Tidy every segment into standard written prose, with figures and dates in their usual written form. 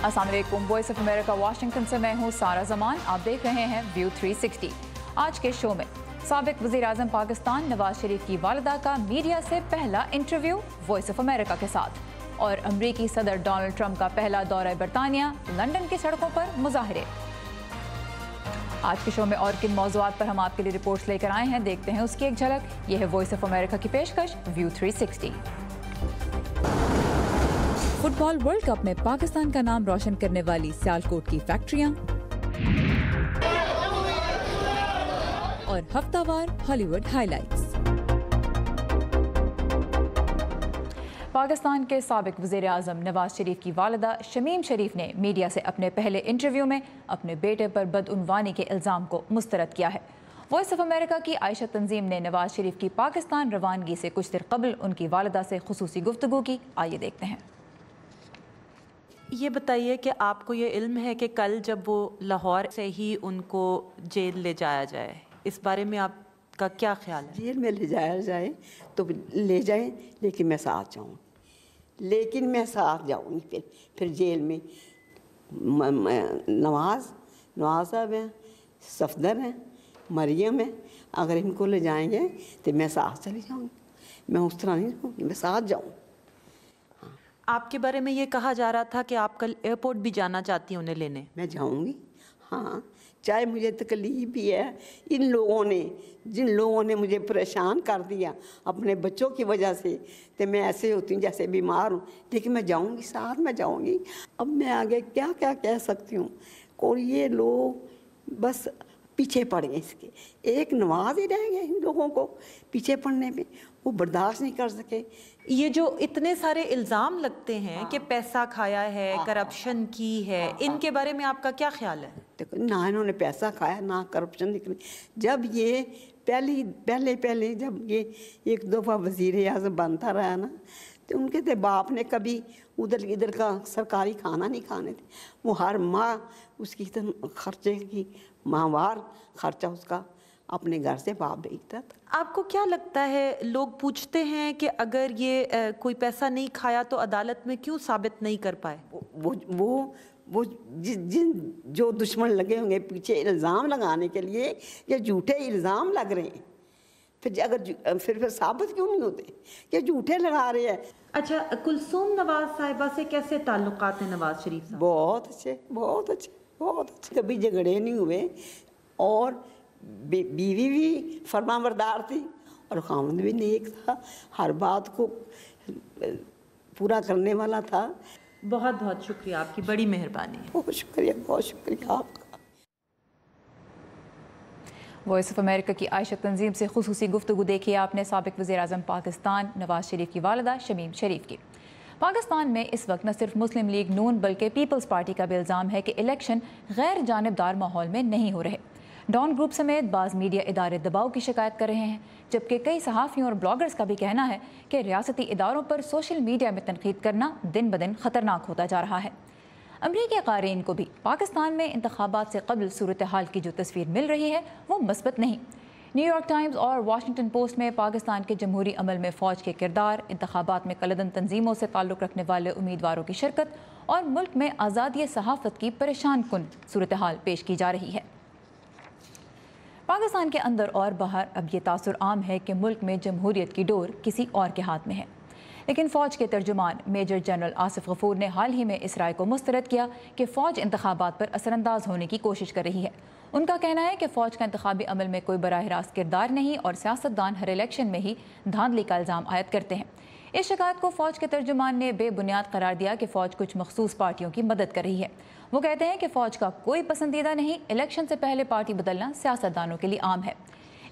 अस्सलाम वालेकुम, voice of America Washington से मैं हूँ सारा जमान। आप देख रहे हैं व्यू 360। आज के शो में साबिक वज़ीर आज़म पाकिस्तान नवाज शरीफ की वालिदा का मीडिया से पहला इंटरव्यू वॉइस ऑफ अमेरिका के साथ, और अमरीकी सदर डोनाल्ड ट्रंप का पहला दौरा बरतानिया, लंदन की सड़कों पर मुजाहरे। आज के शो में और किन मौज़ूआत पर हम आपके लिए रिपोर्ट्स लेकर आए हैं, देखते हैं उसकी एक झलक। यह है वॉइस ऑफ अमेरिका की पेशकश व्यू 360। फुटबॉल वर्ल्ड कप में पाकिस्तान का नाम रोशन करने वाली सियालकोट की फैक्ट्रियां और हफ्तावार हॉलीवुड हाइलाइट्स। पाकिस्तान के साबिक वज़ीर आज़म नवाज शरीफ की वालिदा शमीम शरीफ ने मीडिया से अपने पहले इंटरव्यू में अपने बेटे पर बदउनवानी के इल्ज़ाम को मुस्तरद किया है। वॉइस ऑफ अमेरिका की आयशा तंजीम ने नवाज शरीफ की पाकिस्तान रवानगी से कुछ देर कबल उनकी वालिदा से खुसूसी गुफ्तगू की। आइए देखते हैं। ये बताइए कि आपको ये इल्म है कि कल जब वो लाहौर से ही उनको जेल ले जाया जाए, इस बारे में आपका क्या ख्याल है? जेल में ले जाया जाए तो ले जाए, लेकिन मैं साथ जाऊँ, लेकिन मैं साथ जाऊँगी। फिर जेल में नवाज साहब हैं, सफदर हैं, मरियम है, अगर इनको ले जाएंगे तो मैं साथ चली जाऊँगी। मैं उस तरह नहीं रहूँगी, मैं साथ जाऊँ। आपके बारे में ये कहा जा रहा था कि आप कल एयरपोर्ट भी जाना चाहती हैं उन्हें लेने। मैं जाऊँगी, हाँ, चाहे मुझे तकलीफ भी है। इन लोगों ने, जिन लोगों ने मुझे परेशान कर दिया अपने बच्चों की वजह से, तो मैं ऐसे होती हूँ जैसे बीमार हूँ, लेकिन मैं जाऊँगी, साथ में जाऊँगी। अब मैं आगे क्या क्या कह सकती हूँ। कोई ये लोग बस पीछे पड़ गए, इसके एक नवाज ही रह गए इन लोगों को पीछे पड़ने पे, वो बर्दाश्त नहीं कर सके। ये जो इतने सारे इल्ज़ाम लगते हैं कि पैसा खाया है, करप्शन की है, इनके बारे में आपका क्या ख्याल है? देखो ना, इन्होंने पैसा खाया ना करप्शन निकली। जब ये पहले जब ये एक दफ़ा वज़ीर आज़म बनता रहा ना, तो उनके तो बाप ने कभी उधर इधर का सरकारी खाना नहीं खाने थे। वो हर माह उसकी खर्चे की माहवार खर्चा उसका अपने घर से बाप भेजता था। आपको क्या लगता है, लोग पूछते हैं कि अगर ये कोई पैसा नहीं खाया तो अदालत में क्यों साबित नहीं कर पाए? वो जो दुश्मन लगे होंगे पीछे इल्ज़ाम लगाने के लिए, ये झूठे इल्ज़ाम लग रहे हैं, फिर अगर फिर साबित क्यों नहीं होते कि झूठे लगा रहे हैं। अच्छा, कुलसूम नवाज साहिबा से कैसे ताल्लुकात हैं नवाज शरीफ साहब? बहुत अच्छे, बहुत अच्छे, बहुत अच्छे। कभी झगड़े नहीं हुए, और बीवी भी फरमाबरदार थी और खामद भी नेक था, हर बात को पूरा करने वाला था। बहुत बहुत शुक्रिया, आपकी बड़ी मेहरबानी है। बहुत शुक्रिया आपका। वॉइस ऑफ अमेरिका की आयशा तंजीम से खुसूसी गुफ्तगू देखिए आपने साबिक वज़ीर आज़म पाकिस्तान नवाज शरीफ की वालिदा शमीम शरीफ की। पाकिस्तान में इस वक्त न सिर्फ मुस्लिम लीग नून बल्कि पीपल्स पार्टी का भी इल्ज़ाम है कि इलेक्शन गैर जानिबदार माहौल में नहीं हो रहे। डॉन ग्रुप समेत बाज़ मीडिया इदारे दबाव की शिकायत कर रहे हैं, जबकि कई सहाफ़ियों और ब्लॉगर्स का भी कहना है कि रियासती इदारों पर सोशल मीडिया में तनकीद करना दिन ब दिन ख़तरनाक होता जा रहा है। अमरीकी क़ारीन को भी पाकिस्तान में इंतखाबात से कबल सूरत हाल की जो तस्वीर मिल रही है वो मस्बत नहीं। न्यूयॉर्क टाइम्स और वाशिंगटन पोस्ट में पाकिस्तान के जमहूरी अमल में फ़ौज के किरदार, इंतखाबात में कलदन तंजीमों से ताल्लुक़ रखने वाले उम्मीदवारों की शिरकत और मुल्क में आज़ादी सहाफ़त की परेशान कुन सूरत हाल पेश की जा रही है। पाकिस्तान के अंदर और बाहर अब ये तासुर आम है कि मुल्क में जमहूरियत की डोर किसी और के हाथ में है, लेकिन फ़ौज के तर्जुमान मेजर जनरल आसिफ गफूर ने हाल ही में इस राय को मुस्तरद किया कि फ़ौज इंतखाबात पर असरअंदाज होने की कोशिश कर रही है। उनका कहना है कि फ़ौज का इंतखाबी अमल में कोई बराह रास्त किरदार नहीं और सियासतदान हर इलेक्शन में ही धांधली का इल्ज़ाम आयद करते हैं। इस शिकायत को फ़ौज के तर्जुमान ने बेबुनियाद करार दिया कि फ़ौज कुछ मखसूस पार्टियों की मदद कर रही है। वो कहते हैं कि फ़ौज का कोई पसंदीदा नहीं, इलेक्शन से पहले पार्टी बदलना सियासतदानों के लिए आम है।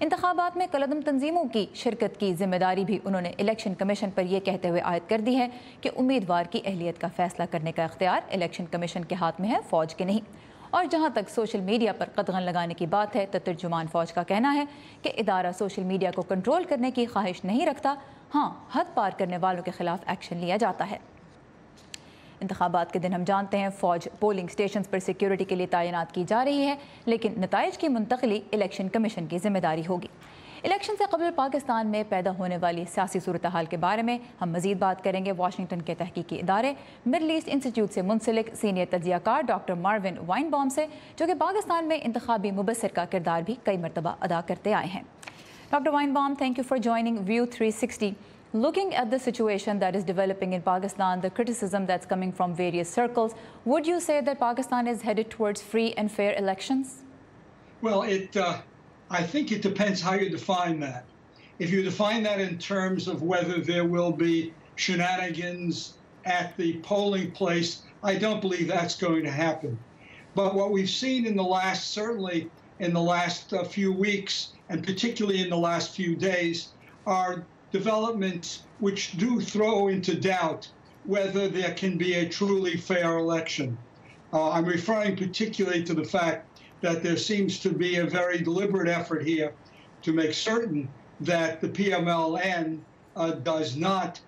इंतखाबात में कलदम तंजीमों की शिरकत की जिम्मेदारी भी उन्होंने इलेक्शन कमीशन पर यह कहते हुए आयद कर दी है कि उम्मीदवार की अहलियत का फैसला करने का इख्तियार इलेक्शन कमीशन के हाथ में है, फ़ौज के नहीं। और जहाँ तक सोशल मीडिया पर कदगन लगाने की बात है तो तर्जुमान फ़ौज का कहना है कि इदारा सोशल मीडिया को कंट्रोल करने की ख्वाहिश नहीं रखता, हाँ, हद पार करने वालों के खिलाफ एक्शन लिया जाता है। इंतखाबात के दिन हम जानते हैं फ़ौज पोलिंग स्टेशन पर सिक्योरिटी के लिए तैनात की जा रही है, लेकिन नताइज की मुंतकली इलेक्शन कमीशन की जिम्मेदारी होगी। इलेक्शन से कबल पाकिस्तान में पैदा होने वाली सियासी सूरत हाल के बारे में हम मज़ीद बात करेंगे वाशिंगटन के तहकीकी इदारे मिडल ईस्ट इंस्टीट्यूट से मुंसलिक सीनियर तजियाकार डॉक्टर मार्विन वाइनबॉम से, जो कि पाकिस्तान में इंतखाबी मुबस्सिर का किरदार भी कई मरतबा अदा करते आए हैं। Doctor Weinbaum, thank you for joining view 360. Looking at the situation that is developing in Pakistan, the criticism that's coming from various circles, would you say that Pakistan is headed towards free and fair elections? Well, I think it depends how you define that. If you define that in terms of whether there will be shenanigans at the polling place, I don't believe that's going to happen. But what we've seen certainly in the last few weeks, and particularly in the last few days, are developments which do throw into doubt whether there can be a truly fair election. I'm referring particularly to the fact that there seems to be a very deliberate effort here to make certain that the PMLN does not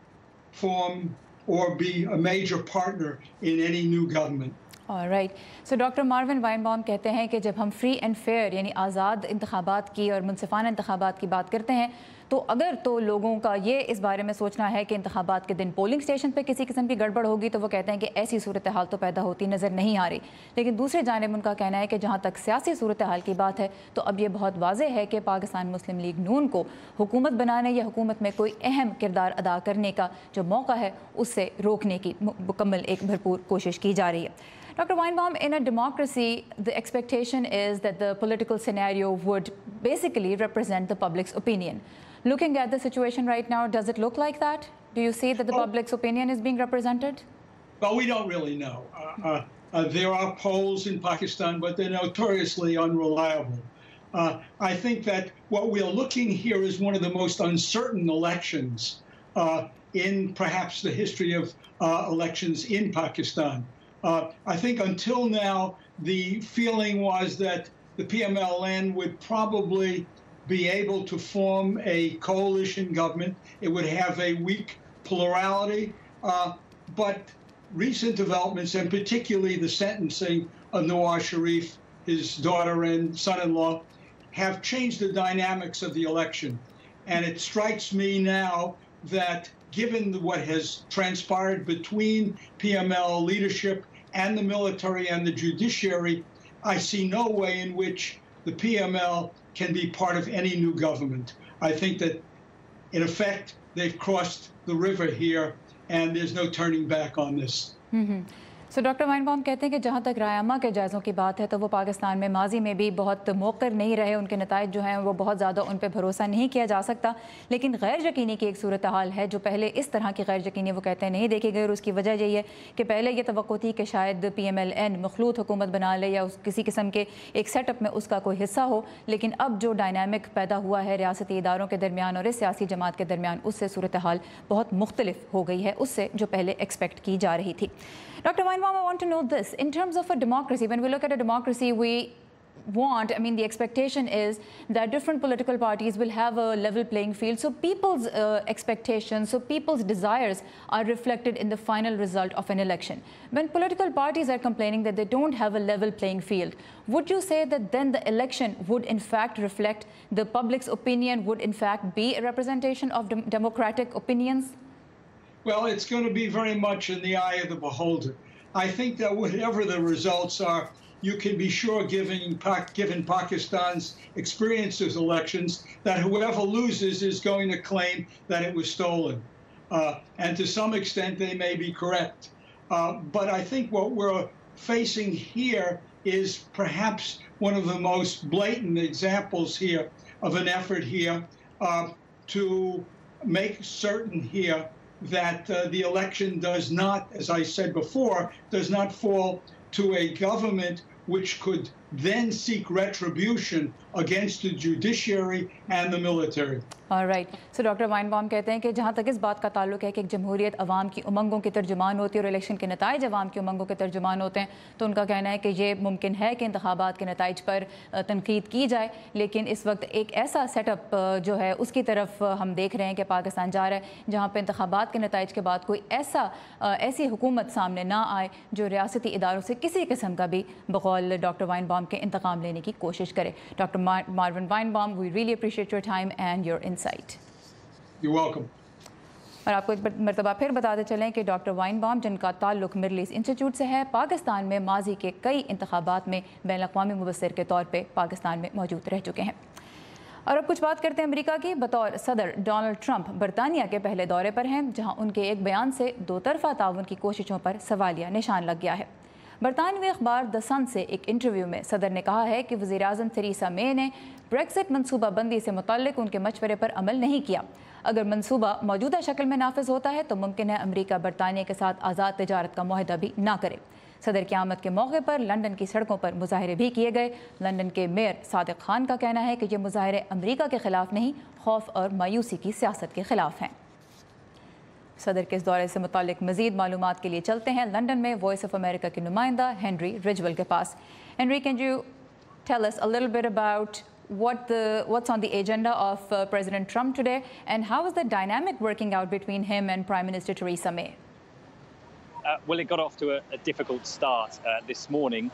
form or be a major partner in any new government. Alright, so doctor Marvin Weinbaum कहते हैं कि जब हम free and fair यानी आज़ाद इंतखाबात की और मुनसिफाना इंतखाबात की बात करते हैं तो लोगों का ये इस बारे में सोचना है कि इंतखाबात के दिन पोलिंग स्टेशन पे किसी किस्म की गड़बड़ होगी तो वो कहते हैं कि ऐसी सूरत हाल तो पैदा होती नज़र नहीं आ रही। लेकिन दूसरे जानिब उनका कहना है कि जहाँ तक सियासी सूरत हाल की बात है तो अब ये बहुत वाज़ेह है कि पाकिस्तान मुस्लिम लीग नून को हुकूमत बनाने या हुकूमत में कोई अहम किरदार अदा करने का जो मौका है उससे रोकने की मुकम्मल एक भरपूर कोशिश की जा रही है। Dr. Weinbaum, in a democracy, the expectation is that the political scenario would basically represent the public's opinion. Looking at the situation right now, does it look like that? Do you see that the public's opinion is being represented? Well, we don't really know. There are polls in Pakistan, but they're notoriously unreliable. I think that what we're looking here is one of the most uncertain elections in perhaps the history of elections in Pakistan. I think until now, the feeling was that the PMLN would probably be able to form a coalition government. It would have a weak plurality. But recent developments, and particularly the sentencing of Nawaz Sharif, his daughter and son-in-law, have changed the dynamics of the election. And it strikes me now that given what has transpired between PML leadership and the military and the judiciary, I see no way in which the PML can be part of any new government. I think that, in effect, they've crossed the river here, and there's no turning back on this. So doctor Weinbaum कहते हैं कि जहाँ तक रायमा के जायज़ों की बात है तो वो पाकिस्तान में माजी में भी बहुत मौक़र नहीं रहे, उनके नताइज जो हैं वो बहुत ज़्यादा उन पर भरोसा नहीं किया जा सकता। लेकिन गैर यकीनी की एक सूरत हाल है जो पहले इस तरह की गैर यकीनी वो कहते हैं नहीं देखी गई, और उसकी वजह यही है कि पहले ये तवक्को थी कि शायद PMLN मखलूत हुकूमत बना ले या किसी किस्म के एक सेटअप में उसका कोई हिस्सा हो। लेकिन अब जो डायनामिक पैदा हुआ है रियासती इदारों के दरमियान और इस सियासी जमात के दरमियान, उससे सूरत हाल बहुत मुख्तलिफ हो गई है उससे जो पहले एक्सपेक्ट की जा रही थी। Dr. Weinbaum, I want to know this. In terms of a democracy, when we look at a democracy, the expectation is that different political parties will have a level playing field. So people's expectations, so people's desires are reflected in the final result of an election. When political parties are complaining that they don't have a level playing field, would you say that then the election would in fact reflect the public's opinion, would in fact be a representation of democratic opinions? Well, it's going to be very much in the eye of the beholder. I think that whatever the results are, you can be sure, given Pakistan's experience with elections, that whoever loses is going to claim that it was stolen. And to some extent, they may be correct. But I think what we're facing here is perhaps one of the most blatant examples here of an effort here to make certain here that the election does not, as I said before, does not fall to a government which could then seek retribution against the judiciary and the military. Right. So doctor Weinbaum कहते हैं कि जहाँ तक इस बात का ताल्लुक है कि एक जमहूरियत अवाम की उमंगों की तर्जुमान होती है और इलेक्शन के नताइज अवाम की उमंगों के तर्जुमान होते हैं, तो उनका कहना है कि ये मुमकिन है कि इंतखाबात के नताइज पर तनकीद की जाए, लेकिन इस वक्त एक ऐसा सेटअप जो है उसकी तरफ हम देख रहे हैं कि पाकिस्तान जा रहा है जहाँ पर इंतखाबात के नताइज के बाद कोई ऐसी हुकूमत सामने ना आए जो रियासती इदारों से किसी किस्म का भी बकौल डॉक्टर वाइनबाउम के इंतकाम लेने की कोशिश करे। Doctor Marvin Weinbaum, we really appreciate your time and your insight. You're welcome. और आपको एक मरतबा फिर बताते चलें कि डॉक्टर वाइनबाउम, जिनका ताल्लुक मिडल ईस्ट इंस्टीट्यूट से है, पाकिस्तान में माजी के कई इंतखाबात में बैनुल-अक़वामी मुबस्सिर के तौर पे पाकिस्तान में मौजूद रह चुके हैं। और अब कुछ बात करते हैं अमेरिका की। बतौर सदर डोनाल्ड ट्रंप बरतानिया के पहले दौरे पर हैं, जहाँ उनके एक बयान से दो तरफा ताउन की कोशिशों पर सवालिया निशान लग गया है। बरतानवी अखबार द सन से एक इंटरव्यू में सदर ने कहा है कि वज़ीर-ए-आज़म थेरेसा मे ने ब्रेक्सिट मनसूबाबंदी से मुतल्लिक उनके मशवरे पर अमल नहीं किया। अगर मनसूबा मौजूदा शक्ल में नाफिज होता है तो मुमकिन है अमेरिका बरतानिया के साथ आज़ाद तजारत का मुआहदा भी ना करे। सदर की आमद के मौके पर लंदन की सड़कों पर मुजाहरे भी किए गए। लंदन के मेयर सादिक खान का कहना है कि ये मुजाहरे अमेरिका के खिलाफ नहीं, खौफ और मायूसी की सियासत के खिलाफ हैं। सदर के इस दौरे से मुतालिक मज़ीद मालूमात के लिए चलते हैं लंदन में वॉइस ऑफ अमेरिका के नुमाइंदा हेनरी रिजवेल के पास। Henry, can you tell us a little bit about what's on the agenda of President Trump today, and how is the dynamic working out between him and Prime Minister Theresa May? Well, it got off to a difficult start this morning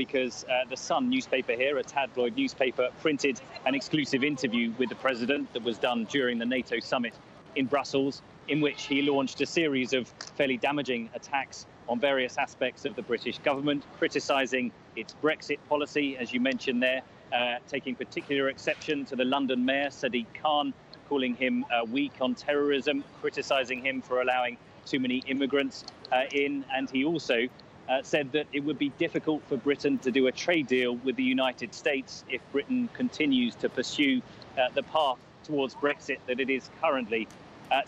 because the Sun newspaper here, a tabloid newspaper, printed an exclusive interview with the president that was done during the NATO summit in Brussels, in which he launched a series of fairly damaging attacks on various aspects of the British government, criticising its Brexit policy, as you mentioned there, taking particular exception to the London mayor, Sadiq Khan, calling him weak on terrorism, criticising him for allowing too many immigrants in. And he also said that it would be difficult for Britain to do a trade deal with the United States if Britain continues to pursue the path towards Brexit that it is currently.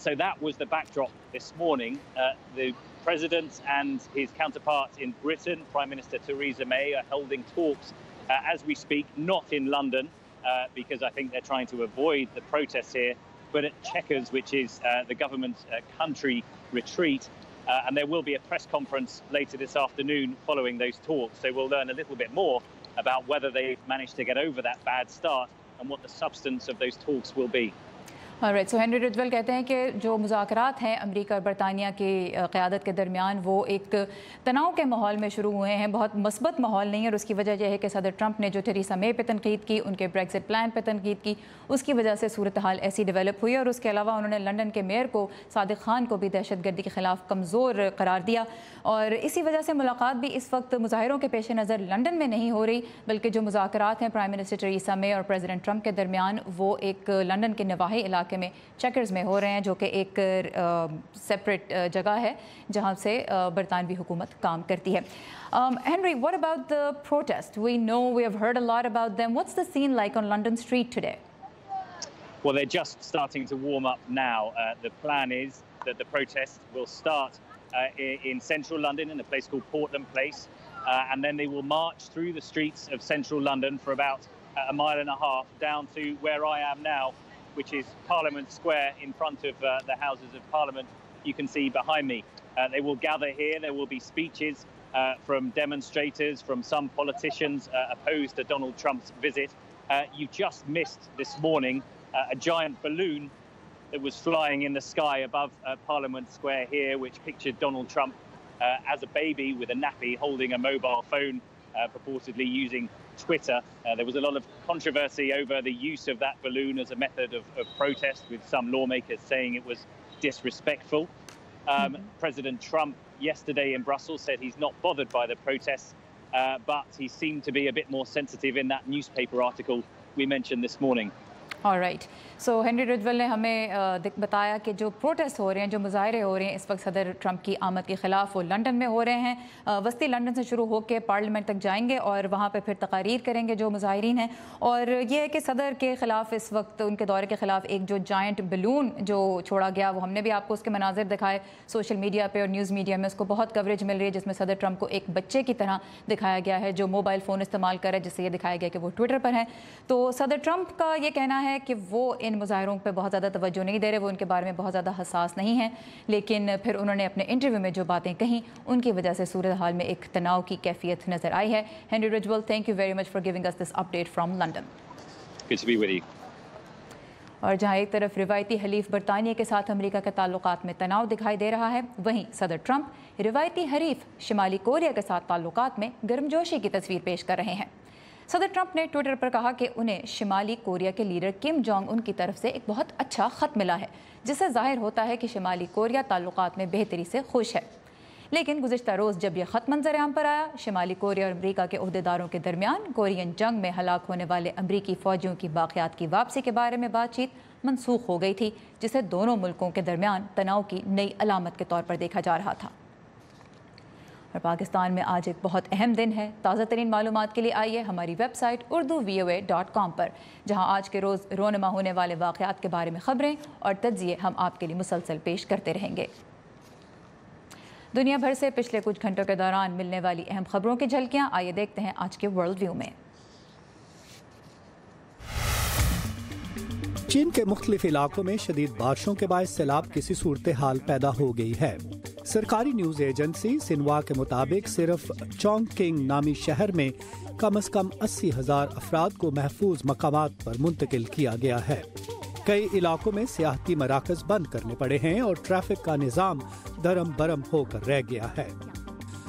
So that was the backdrop this morning. The President and his counterpart in Britain, Prime Minister Theresa May, are holding talks as we speak, not in London, because I think they're trying to avoid the protests here, but at Chequers, which is the government's country retreat. And there will be a press conference later this afternoon following those talks. So we'll learn a little bit more about whether they've managed to get over that bad start and what the substance of those talks will be. Right. So Henry Ridgwell कहते हैं कि जो मुज़ाकरात हैं America और बरतानिया की क़यादत के दरमियान वो एक तनाव के माहौल में शुरू हुए हैं, बहुत मस्बत माहौल नहीं है। और उसकी वजह यह है कि सदर ट्रंप ने जो थेरेसा मे पे तनकीद की, उनके ब्रेक्सिट प्लान पे तनकीद की, उसकी वजह से सूरत हाल ऐसी डेवलप हुई। और उसके अलावा उन्होंने लंदन के मेयर को सादिक खान को भी दहशत गर्दी के ख़िलाफ़ कमज़ोर करार दिया। और इसी वजह से मुलाकात भी इस वक्त मुजाहिरों के पेश नज़र लंदन में नहीं हो रही, बल्कि जो मुज़ाकरात हैं प्राइम मिनिस्टर थेरेसा मे और प्रेसिडेंट ट्रंप के दरमियान वो एक लंदन के नवाही इलाके में चेकर्स में हो रहे हैं, जो कि एक सेपरेट जगह है जहां से बरतानवी हुकूमत काम करती है। Henry, what about the protest? We know, we have heard a lot about them. What's the scene like on London Street today? Well, they're just starting to warm up now. The plan is that the protest will start in central London in a place called Portland Place, and then they will march through the streets of central London for about a mile and a half down to where I am now, which is Parliament Square in front of the Houses of Parliament. You can see behind me. They will gather here. There will be speeches from demonstrators, from some politicians opposed to Donald Trump's visit. You just missed this morning a giant balloon that was flying in the sky above Parliament Square here, which pictured Donald Trump as a baby with a nappy holding a mobile phone, purportedly using Twitter. There was a lot of controversy over the use of that balloon as a method of protest, with some lawmakers saying it was disrespectful. President Trump yesterday in Brussels said he's not bothered by the protests, but he seemed to be a bit more sensitive in that newspaper article we mentioned this morning. All right. So Henry Ridgwell ने हमें बताया कि जो protest हो रहे हैं, जो मुजाहरे हो रहे हैं इस वक्त सदर ट्रंप की आमद के ख़िलाफ़, वो लंदन में हो रहे हैं। वस्ती लंदन से शुरू होकर पार्लियामेंट तक जाएंगे और वहाँ पे फिर तकारीर करेंगे जो मुजाहिरीन हैं। और ये है कि सदर के ख़िलाफ़ इस वक्त उनके दौरे के ख़िलाफ़ एक जो जायंट बलून जो छोड़ा गया, वो हमने भी आपको उसके मनाजिर दिखाए सोशल मीडिया पर और न्यूज़ मीडिया में, उसको बहुत कवरेज मिल रही है, जिसमें सदर ट्रंप को एक बच्चे की तरह दिखाया गया है जो मोबाइल फ़ोन इस्तेमाल कर रहा है, जिससे ये दिखाया गया कि वो ट्विटर पर हैं। तो सदर ट्रंप का ये कहना है है कि वो इन मुजाहरों पे बहुत ज़्यादा तवज्जो नहीं दे रहे, वो उनके बारे में बहुत ज़्यादा हसास नहीं हैं, लेकिन फिर उन्होंने अपने इंटरव्यू में जो बातें कहीं उनकी वजह से सूरत हाल में एक तनाव की कैफियत नज़र आई है। Henry Ridgwell, thank you very much for giving us this update from London. Good to be with you. और जहां एक तरफ रिवायती हलीफ बरतानिया के साथ अमेरिका के ताल्लुकात में तनाव दिखाई दे रहा है, वहीं सदर ट्रंप रिवायती हरीफ शिमाली कोरिया के साथ ताल्लुकात में गर्मजोशी की तस्वीर पेश कर रहे हैं। सदर ट्रंप ने ट्विटर पर कहा कि उन्हें शिमाली कोरिया के लीडर किम जोंग उन की तरफ से एक बहुत अच्छा ख़त मिला है, जिससे जाहिर होता है कि शिमाली कोरिया ताल्लुकात में बेहतरी से खुश है। लेकिन गुज़िश्ता रोज़ जब यह ख़त मंजर आम पर आया, शिमाली कोरिया और अमरीका के ओहदेदारों के दरमियान कोरियन जंग में हलाक होने वाले अमरीकी फ़ौजियों की बाक़ियात की वापसी के बारे में बातचीत मनसूख हो गई थी, जिसे दोनों मुल्कों के दरमियान तनाव की नई अलामत के तौर पर देखा जा रहा था। और पाकिस्तान में आज एक बहुत अहम दिन है। ताज़ा तरीन मालूमात के लिए आइए हमारी वेबसाइट urduvoa.com पर, जहां आज के रोज़ रोनमा होने वाले वाक़यात के बारे में खबरें और तज्ज़िये हम आपके लिए मुसलसल पेश करते रहेंगे। दुनिया भर से पिछले कुछ घंटों के दौरान मिलने वाली अहम खबरों की झलकियाँ आइए देखते हैं आज के वर्ल्ड व्यू में। चीन के मुख्तलिफ इलाकों में शदीद बारिशों के बाद सैलाब की सी सूरत हाल पैदा हो गई है। सरकारी न्यूज एजेंसी सिन्वा के मुताबिक सिर्फ चोंगकिंग नामी शहर में कम से कम 80,000 अफराद को महफूज मकामात पर मुंतकिल किया गया है। कई इलाकों में सियाहती मराकज बंद करने पड़े हैं और ट्रैफिक का निज़ाम दरम बरम होकर रह गया है।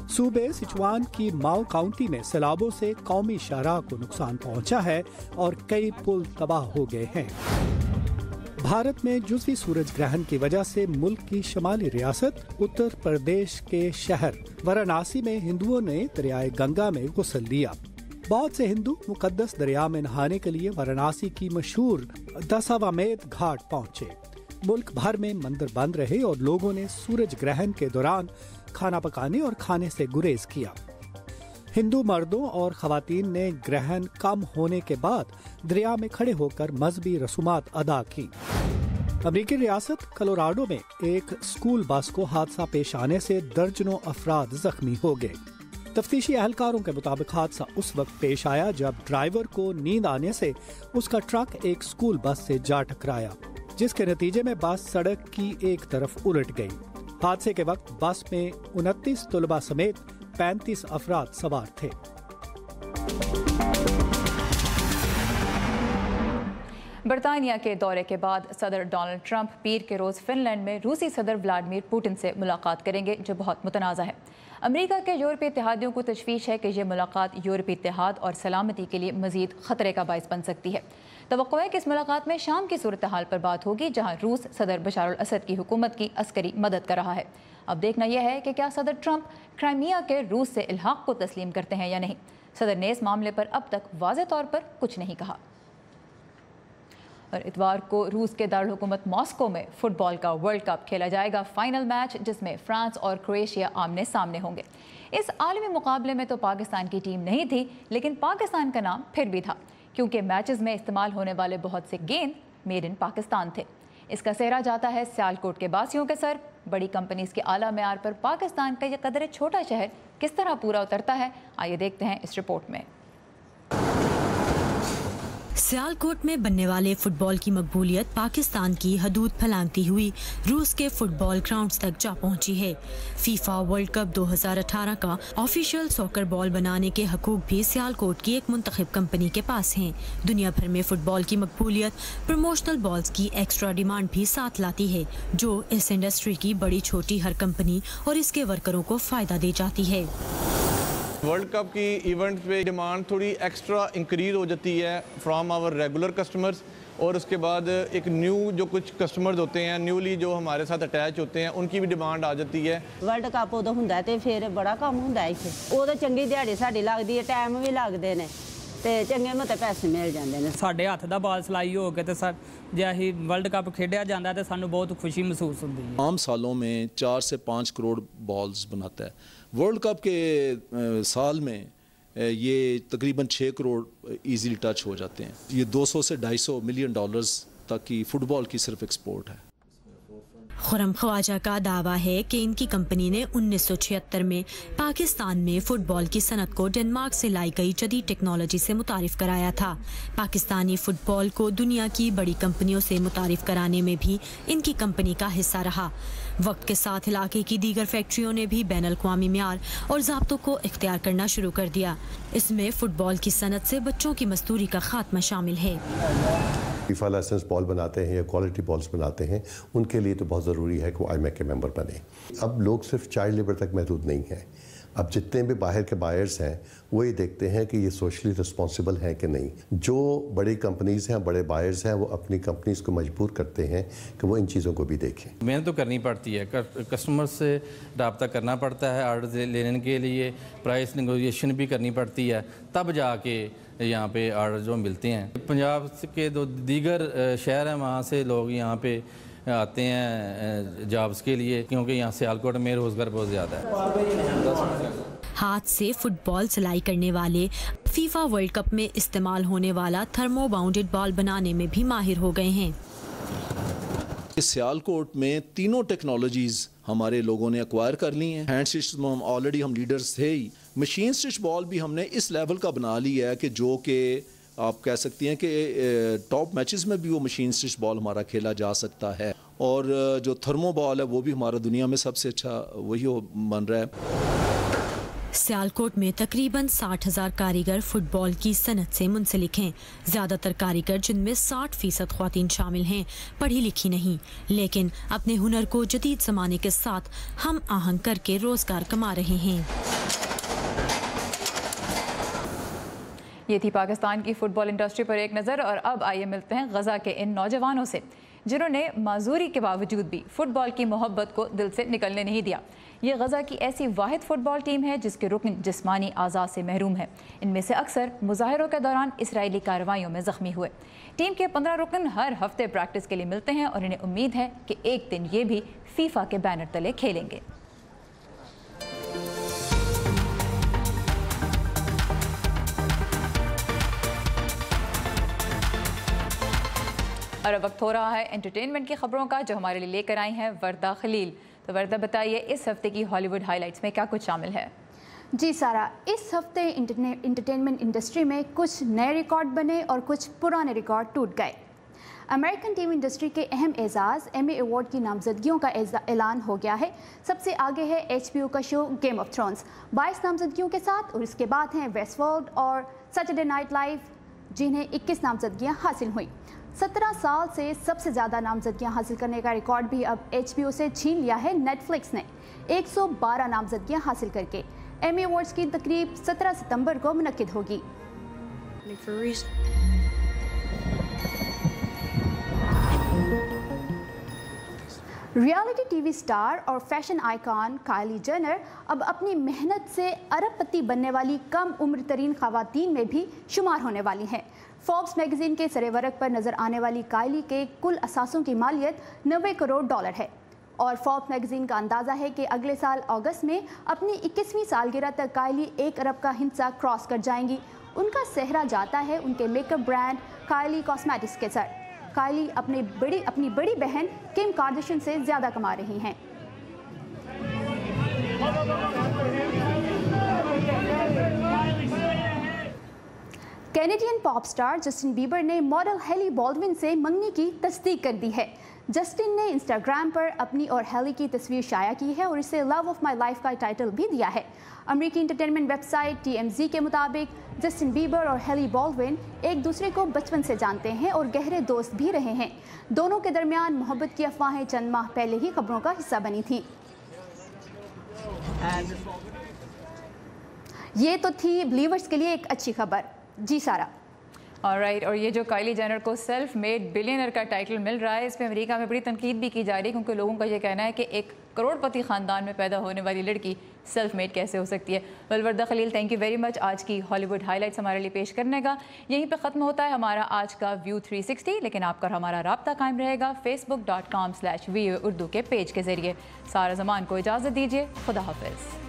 सूबे सिचुआन की माओ काउंटी में सैलाबों से कौमी शाहराह को नुकसान पहुंचा है और कई पुल तबाह हो गए हैं। भारत में जुज़वी सूरज ग्रहण की वजह से मुल्क की शमाली रियासत उत्तर प्रदेश के शहर वाराणसी में हिंदुओं ने दरियाए गंगा में गुस्ल लिया। बहुत से हिंदू मुकद्दस दरिया में नहाने के लिए वाराणसी की मशहूर दशाश्वमेध घाट पहुंचे। मुल्क भर में मंदिर बंद रहे और लोगों ने सूरज ग्रहण के दौरान खाना पकाने और खाने से गुरेज किया। हिंदू मर्दों और खवातीन ने ग्रहण कम होने के बाद दरिया में खड़े होकर मजहबी रसूमात अदा की। अमेरिकी रियासत कोलोराडो में एक स्कूल बस को हादसा पेश आने से दर्जनों अफराद जख्मी हो गए। तफ्तीशी अहलकारों के मुताबिक हादसा उस वक्त पेश आया जब ड्राइवर को नींद आने से उसका ट्रक एक स्कूल बस से जा टकराया, जिसके नतीजे में बस सड़क की एक तरफ उलट गई। हादसे के वक्त बस में 29 तलबा समेत 35 अफराद सवार थे। बरतानिया के दौरे के बाद सदर डोनाल्ड ट्रंप पीर के रोज़ फिनलैंड में रूसी सदर व्लादिमीर पुतिन से मुलाकात करेंगे, जो बहुत मुतनाज़ा है। अमेरिका के यूरोपीय इत्तेहादियों को तशवीश है कि यह मुलाकात यूरोपीय इत्तेहाद और सलामती के लिए मज़ीद ख़तरे का बाइस बन सकती है। तवक्को है कि इस मुलाकात में शाम की सूरत हाल पर बात होगी, जहाँ रूस सदर बशार अल असद की हुकूमत की अस्करी मदद कर रहा है। अब देखना यह है कि क्या सदर ट्रंप क्राइमिया के रूस से इल्हाक को तस्लीम करते हैं या नहीं। सदर ने इस मामले पर अब तक वाज़ेह तौर पर कुछ नहीं कहा। और इतवार को रूस के दारुल हुकूमत मॉस्को में फुटबॉल का वर्ल्ड कप खेला जाएगा। फाइनल मैच जिसमें फ्रांस और क्रोएशिया आमने सामने होंगे। इस आलमी मुकाबले में तो पाकिस्तान की टीम नहीं थी, लेकिन पाकिस्तान का नाम फिर भी था, क्योंकि मैचेस में इस्तेमाल होने वाले बहुत से गेंद मेड इन पाकिस्तान थे। इसका सेहरा जाता है सियालकोट के बासियों के सर। बड़ी कंपनीज के आला मेयार पर पाकिस्तान का यह कदरे छोटा शहर किस तरह पूरा उतरता है, आइए देखते हैं इस रिपोर्ट में। सियालकोट में बनने वाले फुटबॉल की मकबूलियत पाकिस्तान की हदूद फैलाती हुई रूस के फुटबॉल ग्राउंड्स तक जा पहुंची है। फीफा वर्ल्ड कप 2018 का ऑफिशियल सॉकर बॉल बनाने के हकूक भी सियालकोट की एक मुंतखब कंपनी के पास हैं। दुनिया भर में फुटबॉल की मकबूलियत प्रमोशनल बॉल्स की एक्स्ट्रा डिमांड भी साथ लाती है, जो इस इंडस्ट्री की बड़ी छोटी हर कंपनी और इसके वर्करों को फायदा दे जाती है। वर्ल्ड कप की इवेंट पे डिमांड थोड़ी एक्स्ट्रा इंक्रीज हो जाती है फ्रॉम आवर रेगुलर कस्टमर्स, और उसके बाद एक न्यू जो कुछ कस्टमर्स होते हैं न्यूली जो हमारे साथ अटैच होते हैं उनकी भी डिमांड आ जाती है। वर्ल्ड कप उदों हुंदा ते फिर बड़ा काम हुंदा इत्थे, उदों चंगी दिहाड़ी साडी लगदी है, टाइम भी लगदे ने ते चंगे मते पैसे मिल जांदे ने। ਸਾਡੇ ਹੱਥ ਦਾ ਬਾਲ ਸਲਾਈ ਹੋ ਕੇ ਤੇ ਜੇ ਅਸੀਂ वर्ल्ड कप खेडिया जाता है तो सानू बहुत खुशी महसूस होती है। आम सालों में 4 से 5 करोड़ बॉल्स बनाता है। वर्ल्ड कप के साल में ये तकरीबन 6 करोड़ इजीली टच हो जाते हैं। ये 200 से $250 मिलियन तक की फुटबॉल की सिर्फ एक्सपोर्ट है। खुरम ख्वाजा का दावा है कि इनकी कंपनी ने 1976 में पाकिस्तान में फुटबॉल की सनत को डेनमार्क से लाई गई जदीद टेक्नोलॉजी से मुतारिफ कराया था। पाकिस्तानी फुटबॉल को दुनिया की बड़ी कंपनियों से मुतारिफ कराने में भी इनकी कंपनी का हिस्सा रहा। वक्त के साथ इलाके की दीगर फैक्ट्रियों ने भी बैनुल अक़वामी मियार और ज़ाब्तों को इख्तियार करना शुरू कर दिया। इसमें फुटबॉल की सनत से बच्चों की मजदूरी का खात्मा शामिल है। फीफा लाइसेंस बॉल बनाते हैं या क्वालिटी बॉल्स बनाते हैं, उनके लिए तो बहुत ज़रूरी है कि वो IMEC के मेंबर बने। अब लोग सिर्फ चाइल्ड लेबर तक महदूद नहीं हैं। अब जितने भी बाहर के बायर्स हैं वो ये देखते हैं कि ये सोशली रिस्पॉन्सिबल हैं कि नहीं। जो बड़ी कंपनीज़ हैं, बड़े बायर्स हैं, वो अपनी कंपनीज़ को मजबूर करते हैं कि वो इन चीज़ों को भी देखें। मेहनत तो करनी पड़ती है, कस्टमर से रब्ता करना पड़ता है, आर्डर लेने के लिए प्राइस नेगोशिएशन भी करनी पड़ती है, तब जाके यहाँ पे आर्डर जो मिलते हैं। पंजाब के जो दीगर शहर हैं वहाँ से लोग यहाँ पे आते हैं जॉब्स के लिए, क्योंकि यहाँ सियालकोट में रोज़गार बहुत ज़्यादा है। हाथ से फुटबॉल सिलाई करने वाले फीफा वर्ल्ड कप में इस्तेमाल होने वाला थर्मो बाउंडेड बॉल बनाने में भी माहिर हो गए हैं। सियालकोट में तीनों टेक्नोलॉजीज़ हमारे लोगों ने एक्वायर कर ली हैं। हैंड स्टिच में हम ऑलरेडी हम लीडर्स थे ही। मशीन स्टिच बॉल भी हमने इस लेवल का बना लिया है कि जो कि आप कह सकती हैं कि टॉप मैचेस में भी वो मशीन स्टिच बॉल हमारा खेला जा सकता है। और जो थर्मो बॉल है वो भी हमारा दुनिया में सबसे अच्छा वही बन रहा है। सियालकोट में तकरीबन 60,000 कारीगर फुटबॉल की सनत से मुंसलिक हैं। ज़्यादातर कारीगर, जिनमें 60% ख्वातीन शामिल हैं, पढ़ी लिखी नहीं, लेकिन अपने हुनर को जदीद ज़माने के साथ हम आहंग करके रोज़गार कमा रहे हैं। ये थी पाकिस्तान की फुटबॉल इंडस्ट्री पर एक नज़र। और अब आइए मिलते हैं गज़ा के इन नौजवानों से जिन्होंने माजूरी के बावजूद भी फुटबॉल की मोहब्बत को दिल से निकलने नहीं दिया। ये गज़ा की ऐसी वाहिद फुटबॉल टीम है जिसके रुकन जिस्मानी आज़ाद से महरूम है। इनमें से अक्सर मुजाहिरों के दौरान इसराइली कार्रवाइयों में ज़ख्मी हुए। टीम के 15 रुकन हर हफ्ते प्रैक्टिस के लिए मिलते हैं और इन्हें उम्मीद है कि एक दिन ये भी फीफा के बैनर तले खेलेंगे। और अब वक्त हो रहा है एंटरटेनमेंट की खबरों का, जो हमारे लिए लेकर आई हैं वर्दा खलील। तो वर्दा, बताइए इस हफ्ते की हॉलीवुड हाइलाइट्स में क्या कुछ शामिल है? जी सारा, इस हफ्ते इंटरटेनमेंट इंडस्ट्री में कुछ नए रिकॉर्ड बने और कुछ पुराने रिकॉर्ड टूट गए। अमेरिकन टीवी इंडस्ट्री के अहम एजाज़ एमी अवार्ड की नामजदगियों का ऐलान हो गया है। सबसे आगे है HBO का शो गेम ऑफ थ्रोन्स 22 नामजदगियों के साथ, और इसके बाद हैं वेस्टवर्ल्ड और सैटरडे नाइट लाइव, जिन्हें 21 नामजदगियाँ हासिल हुई। 17 साल से सबसे ज़्यादा नामजदगियाँ हासिल करने का रिकॉर्ड भी अब HBO से छीन लिया है नेटफ्लिक्स ने, 112 नामजदगियाँ हासिल करके। एमी अवार्ड्स की तकरीब 17 सितंबर को मुनक्किद होगी। रियलिटी टीवी स्टार और फैशन आइकॉन काइली जेनर अब अपनी मेहनत से अरबपति बनने वाली कम उम्र तरीन खवातीन में भी शुमार होने वाली हैं। फोर्ब्स मैगजीन के सरेवरक पर नज़र आने वाली काइली के कुल असासों की मालियत $90 करोड़ है, और फोर्ब्स मैगजीन का अंदाज़ा है कि अगले साल अगस्त में अपनी 21वीं सालगिरह तक काइली 1 अरब का हिस्सा क्रॉस कर जाएंगी। उनका सेहरा जाता है उनके मेकअप ब्रांड काइली कॉस्मेटिक्स के सर। काइली अपनी बड़ी बहन किम कार्दाशियन से ज़्यादा कमा रही हैं। Canadian pop star Justin Bieber ने मॉडल हेली बॉल्डविन से मंगनी की तस्दीक कर दी है। जस्टिन ने इंस्टाग्राम पर अपनी और हेली की तस्वीर शाया की है और इसे लव ऑफ माई लाइफ का टाइटल भी दिया है। अमेरिकी इंटरटेनमेंट वेबसाइट TMZ के मुताबिक जस्टिन बीबर और हेली बॉल्डविन एक दूसरे को बचपन से जानते हैं और गहरे दोस्त भी रहे हैं। दोनों के दरमियान मोहब्बत की अफवाहें चंद माह पहले ही खबरों का हिस्सा बनी थी। ये तो थी बिलीवर्स के लिए एक अच्छी खबर। जी सारा। ऑलराइट, और ये जो काइली जेनर को सेल्फ मेड बिलियनर का टाइटल मिल रहा है, इस पर अमेरिका में बड़ी तनकीद भी की जा रही है, क्योंकि लोगों का ये कहना है कि एक करोड़पति ख़ानदान में पैदा होने वाली लड़की सेल्फ मेड कैसे हो सकती है। Warda Khalil, thank you very much आज की हॉलीवुड हाइलाइट्स हमारे लिए पेश करने का। यहीं पे ख़त्म होता है हमारा आज का व्यू 360, लेकिन आपका हमारा राब्ता कायम रहेगा facebook.com/VUurdu के पेज के ज़रिए। सारा ज़मान को इजाज़त दीजिए। खुदा हाफिज़।